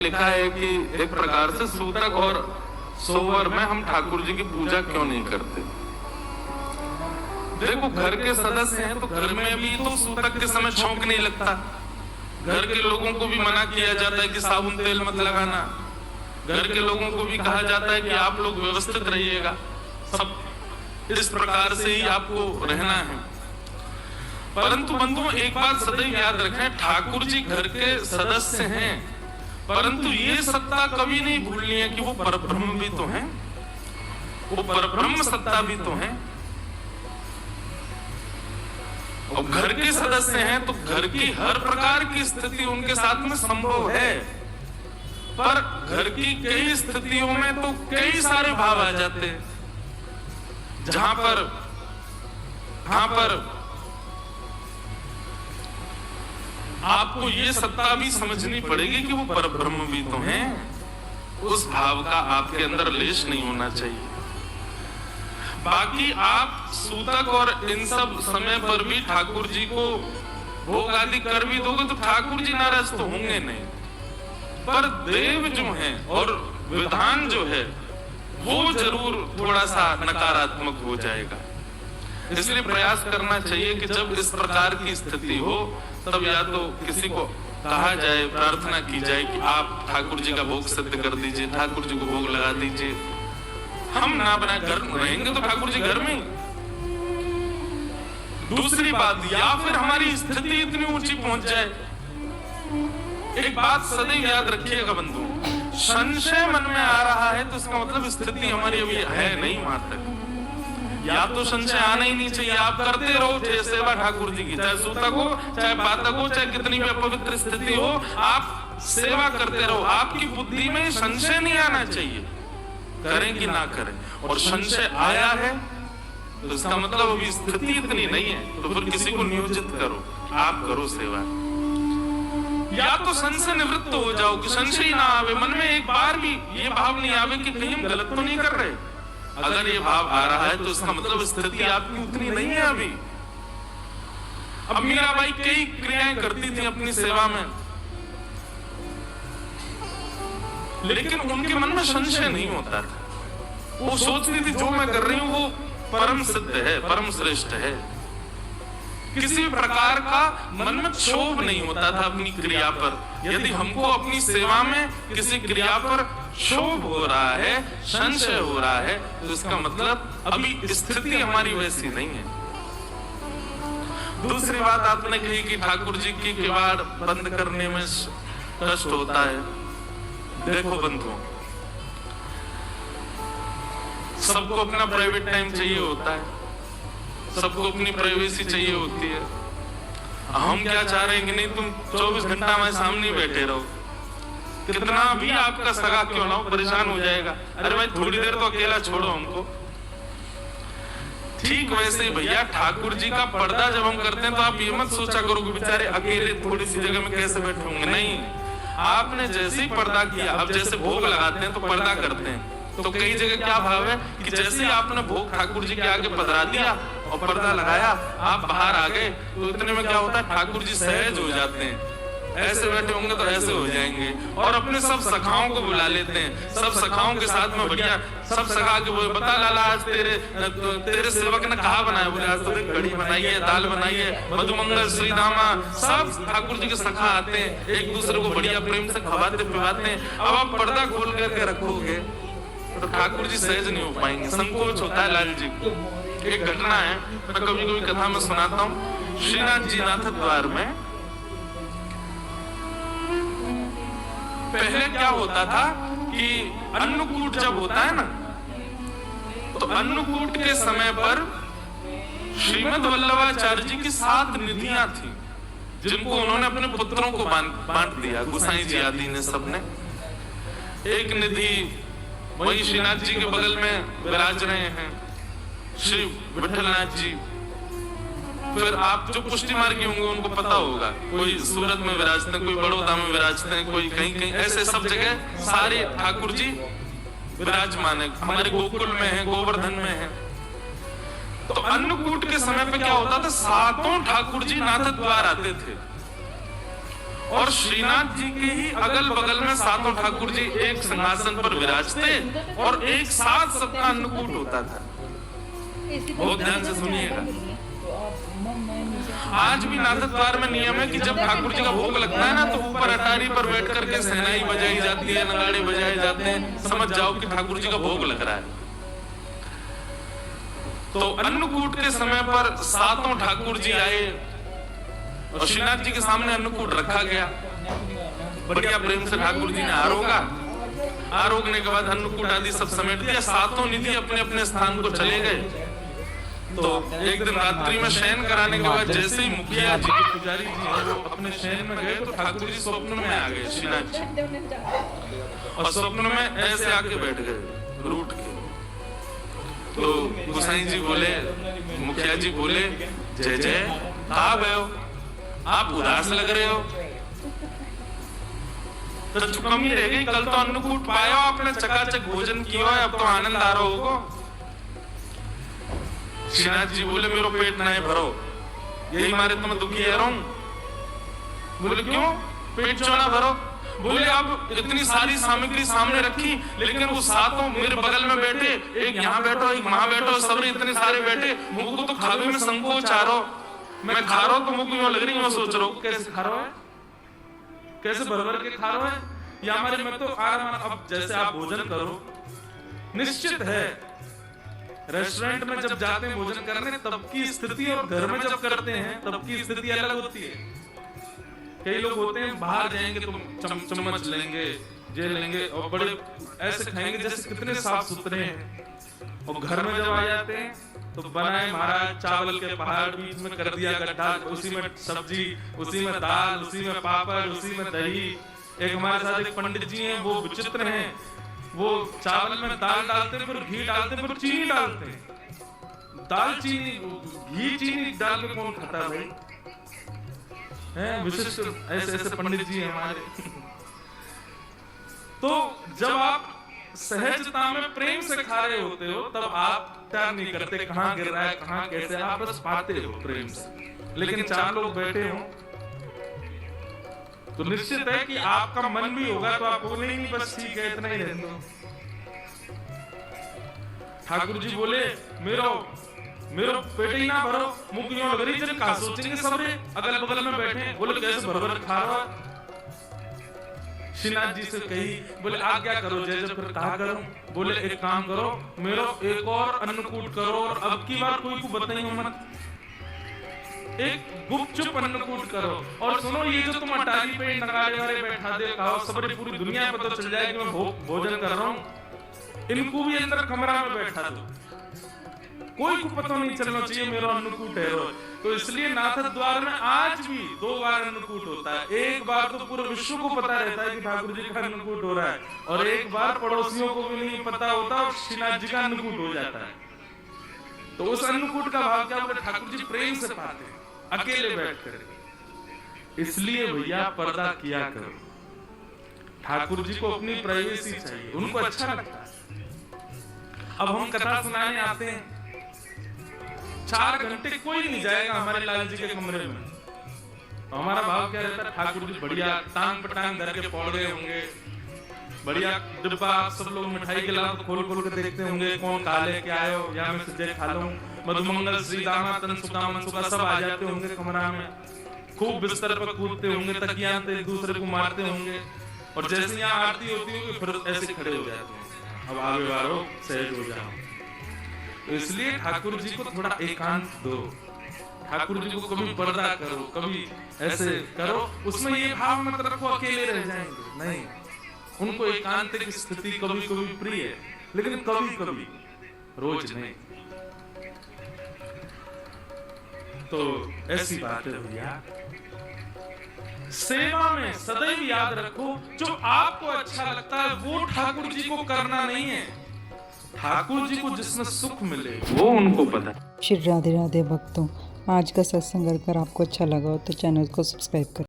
लिखा है कि एक प्रकार से सूतक और सोवर में हम ठाकुर जी की पूजा क्यों नहीं करते। देखो, घर के सदस्य हैं तो घर में भी तो सूतक के समय छौंक नहीं लगता। घर के लोगों को भी मना किया जाता है कि साबुन तेल मत लगाना। घर के लोगों को भी कहा जाता है कि आप लोग व्यवस्थित रहिएगा, सब इस प्रकार से ही आपको रहना है। परंतु बंधुओं, एक बात सदैव याद रखें, ठाकुर जी घर के सदस्य हैं, परंतु ये सत्ता कभी नहीं भूलनी है कि वो परब्रह्म भी तो हैं, वो परब्रह्म सत्ता भी तो हैं। और घर के सदस्य हैं तो घर की हर प्रकार की स्थिति उनके साथ में संभव है, पर घर की कई स्थितियों में तो कई सारे भाव आ जाते हैं जहां पर आपको ये सत्ता भी समझनी पड़ेगी कि वो परब्रह्म भी तो हैं। उस भाव का आपके अंदर लेश नहीं होना चाहिए। बाकी आप सूतक और इन सब समय पर भी ठाकुर जी को भोग आदि कर भी दोगे तो ठाकुर जी नाराज तो होंगे नहीं, पर देव जो हैं और विधान जो है वो जरूर थोड़ा सा नकारात्मक हो जाएगा। इसलिए प्रयास करना चाहिए कि जब इस प्रकार की स्थिति हो तब या तो किसी को कहा जाए, प्रार्थना की जाए कि आप ठाकुर जी का भोग सिद्ध कर दीजिए, ठाकुर जी को भोग लगा दीजिए। हम ना बना घर रहेंगे तो ठाकुर जी घर में ही। दूसरी बात, या फिर हमारी स्थिति इतनी ऊंची पहुंच जाए, एक बात सदैव याद रखिएगा बंधु, संशय मन में आ रहा है तो इसका मतलब स्थिति हमारी अभी है नहीं वहां तक। या तो संशय आना ही नहीं चाहिए, आप करते रहो चाहे सेवा ठाकुर जी की, चाहे सूतक हो चाहे पातक हो, चाहे कितनी भी अपवित्र स्थिति हो, आप सेवा करते रहो। आपकी बुद्धि में संशय नहीं आना चाहिए, करें कि ना करें। और संशय आया है तो इसका मतलब अभी स्थिति इतनी नहीं है, तो फिर किसी को नियोजित करो, आप करो सेवा। या तो संशय निवृत्त हो जाओ कि संशय ही ना आवे, मन में एक बार भी ये भाव नहीं आवे कि कहीं हम गलत तो नहीं कर रहे। अगर ये भाव आ रहा है तो इसका मतलब स्थिति आपकी उतनी नहीं है अभी। अब मीराबाई कई क्रियाएं करती थी अपनी सेवा में, लेकिन उनके मन में संशय नहीं होता था। वो सोचती थी जो मैं कर रही हूं वो परम सिद्ध है, परम श्रेष्ठ है। किसी प्रकार का मन में क्षोभ नहीं होता था अपनी क्रिया पर। यदि हमको अपनी सेवा में किसी क्रिया पर क्षोभ हो रहा है, संशय हो रहा है, तो इसका मतलब अभी स्थिति हमारी वैसी नहीं है। दूसरी बात आपने कही कि ठाकुर जी की किवाड़ बंद करने में कष्ट होता है। देखो बंधुओं, सबको अपना प्राइवेट टाइम चाहिए होता है, सबको अपनी प्राइवेसी चाहिए होती है। हम क्या चाह रहे हैं कि नहीं तुम 24 घंटा हमारे सामने बैठे रहो, कितना भी आपका सगा क्यों ना हो परेशान हो जाएगा, अरे भाई थोड़ी देर तो अकेला छोड़ो हमको। ठीक वैसे ही भैया ठाकुर जी का पर्दा जब हम करते हैं तो आप ये मत सोचा करो कि बेचारे अकेले थोड़ी सी जगह में कैसे बैठे होंगे। नहीं, आपने जैसे ही पर्दा किया, अब जैसे भोग लगाते हैं तो पर्दा करते हैं, तो कई जगह क्या भाव है कि जैसे ही आपने भोग ठाकुर जी के आगे पधरा दिया और पर्दा लगाया, आप बाहर आ गए, तो इतने में क्या होता है ठाकुर जी सहज हो जाते हैं। ऐसे बैठे होंगे तो ऐसे हो जाएंगे और अपने सब सखाओं को बुला लेते हैं। सब सखाओं के साथ में बढ़िया सब सखा के बोले, बता लाला आज तेरे सेवक ने कहा बनाया? बोले आज तो कढ़ी बनाई है, दाल बनाई है, मधुमंगल श्रीधामा। सब ठाकुर जी के सखा आते हैं, एक दूसरे को बढ़िया प्रेम से खवाते पिवाते हैं। अब आप पर्दा खोल करके रखोगे तो ठाकुर जी सहज नहीं हो पाएंगे, संकोच होता है लाल जी को। एक घटना है, मैं कभी कभी कथा में सुनाता हूँ। श्रीनाथ जी नाथ द्वार में पहले क्या होता था कि अन्नकूट जब होता है ना, तो अन्नकूट के समय पर श्रीमद वल्लभाचार्य जी की 7 निधियां थी, जिनको उन्होंने अपने पुत्रों को बांट दिया। गुसाई जी आदि ने सबने एक निधि वही श्रीनाथ जी के बगल में विराज रहे हैं श्री विठलनाथ जी। फिर आप जो पुष्टि मार्गी होंगे उनको पता होगा, कोई सूरत में विराजते हैं, कोई बड़ौदा में विराजते हैं, कोई कहीं कहीं, ऐसे सब जगह सारे ठाकुर जी विराजमान है। हमारे गोकुल में है, गोवर्धन में है। तो अन्नकूट के समय पे क्या होता था, 7 ठाकुर जी नाथ द्वार आते थे और श्रीनाथ जी के ही अगल बगल में सातों ठाकुर जी एक सिंहासन पर विराजते और एक साथ सबका अन्नकूट होता था। बहुत ध्यान से सुनिएगा। आज भी नाथ द्वार में नियम है कि जब ठाकुर जी का भोग लगता है ना, तो ऊपर अटारी पर बैठ करके सहनाई बजाई जाती है, नगाड़े बजाए जाते हैं, समझ जाओ कि ठाकुर जी का भोग लग रहा है। तो अन्नकूट के समय पर सातों ठाकुर जी आए और श्रीनाथ जी के सामने अन्नकूट रखा गया। बढ़िया प्रेम से ठाकुर जी ने आरोगा। आरोगने के बाद अन्नकूट आदि सब समेट दिया। सातों निधि अपने अपने स्थान को चले गए। तो एक दिन रात्रि में शयन कराने के बाद जैसे ही मुखिया जी के पुजारी जी हैं वो अपने शयन में गए, तो ठाकुर जी स्वप्न में आ गए श्रीनाथ जी, और स्वप्न में ऐसे आके बैठ गए रूठ के। तो गोसाई जी बोले, मुखिया जी बोले, जय जय, कहाँ गए हो, आप उदास लग रहे हो। तो कमी रह गई, कल तो अन्नकूट पाया आपने, चकाचक भोजन किया है, अब तो आनंद आ रहा होगा। श्रीनाथ जी बोले, मेरा पेट नहीं भरो, यही मारे तो मैं दुखी है रहूं। बोले क्यों, पेट क्यों ना भरो। बोले आप इतनी सारी सामग्री सामने रखी, लेकिन वो सातों मेरे बगल में बैठे, एक यहाँ बैठो एक वहां बैठो, सब इतने सारे बैठे, मुझको तो खावे में संकोच आ रहा। मैं खा रहा हूं तो मुझको यूं लग रही, मैं सोच रहा हूँ कैसे खा रहा है, कैसे भर के खा रहा है, या हमारे में तो अब जैसे आप भोजन करो, निश्चित है रेस्टोरेंट में जब जाते हैं भोजन करने तब की स्थिति और घर में जब करते हैं तब की स्थिति अलग होती है। कई लोग होते हैं बाहर जाएंगे तो चम्मच लेंगे, जे लेंगे और बड़े ऐसे खाएंगे जैसे कितने साफ सुथरे हैं, और घर में जब आ जाते हैं तो बनाए महाराज चावल के पहाड़, बीच में कर दिया गड्ढा, उसी में सब्जी, उसी में दाल, उसी में पापड़, उसी में दही। एक हमारे साथ एक पंडित जी हैं, वो विचित्र हैं, वो चावल में दाल डालते हैं, फिर घी डालते हैं, फिर चीनी डालते हैं। दाल चीनी, घी चीनी डाल के कौन खाता है भाई, हैं विशिष्ट ऐसे ऐसे पंडित जी हैं हमारे। तो जब आप सहजता में प्रेम से खा रहे होते हो तब आप त्याग नहीं करते कहाँ गिर रहा है कहाँ कैसे, आप बस पाते हो प्रेम से। लेकिन चार लोग बैठे हो तो निश्चित है कि आपका मन भी होगा तो आप बोले नहीं बस ठीक है इतना ही रहने दो। ठाकुर जी बोले, मेरो पेट ही ना भरो, मुंह क्यों लग रही, जन कहा सोचेंगे सबरे अगल बगल में बैठे। बोले कैसे भर खा रहा। श्रीनाथ जी से कही, बोले आज्ञा करो जय जय, फिर कहा करो। बोले एक काम करो, मेरो एक और अन्नकूट करो, और अब की बार कोई को बताइए मत, एक गुपचुप अन्नकूट करो। और सुनो, ये जो तुम अटारी पे नगाड़े वाले बैठा दे कहो, सबरी पूरी दुनिया पता चल जाएगी मैं भोजन कर रहा हूँ, इनको भी अंदर कमरा में बैठा दो, कोई को पता नहीं चलना चाहिए मेरा अन्नकूट है। तो इसलिए नाथ द्वार में आज भी 2 बार अन्नकूट होता है। एक बार तो पूरे विश्व को पता रहता है कि ठाकुर जी का अन्नकूट हो रहा है, और एक बार पड़ोसियों को भी नहीं पता होता और श्रीनाथ जी का अन्नकूट हो जाता है। तो उस अन्नकूट का भाव क्या होगा, ठाकुर जी प्रेम से पाते हैं अकेले बैठ कर। इसलिए भैया पर्दा किया करो, ठाकुर जी को अपनी प्राइवेसी चाहिए, उनको अच्छा लगता है। अब हम कथा सुनाने आते हैं, 4 घंटे कोई नहीं जाएगा हमारे लाल जी के कमरे में, तो हमारा भाव क्या रहता है, ठाकुर जी बढ़िया टांग पटांग धर के पौड़ गए होंगे, बढ़िया डिब्बा सब लोग मिठाई के लाओ तो खोल खोल के देखते होंगे कौन काले क्या आयो, या मैं सजय खा लूं, मधुमंगल श्री दामा तन सुका मनसुका सब आ जाते होंगे कमरा में, खूब बिस्तर पर कूदते होंगे, तकिया एक दूसरे को मारते होंगे, और जैसे यहाँ आरती होती होगी फिर ऐसे खड़े हो जाते हैं, अब आगे बारो सहज हो जाओ। तो इसलिए ठाकुर जी को थोड़ा एकांत दो, ठाकुर जी को कभी पर्दा करो, कभी ऐसे करो, उसमें ये भाव मत रखो अकेले रह जाएंगे, नहीं, उनको एकांतिक स्थिति कभी कभी प्रिय है, लेकिन कभी कभी, रोज नहीं। तो ऐसी बात है भैया, सेवा में सदैव याद रखो जो आपको अच्छा लगता है वो ठाकुर जी को करना नहीं है, ठाकुर जी को जिसमें सुख मिले वो उनको पता। श्री राधे राधे भक्तों, आज का सत्संग अगर आपको अच्छा लगा हो तो चैनल को सब्सक्राइब करें।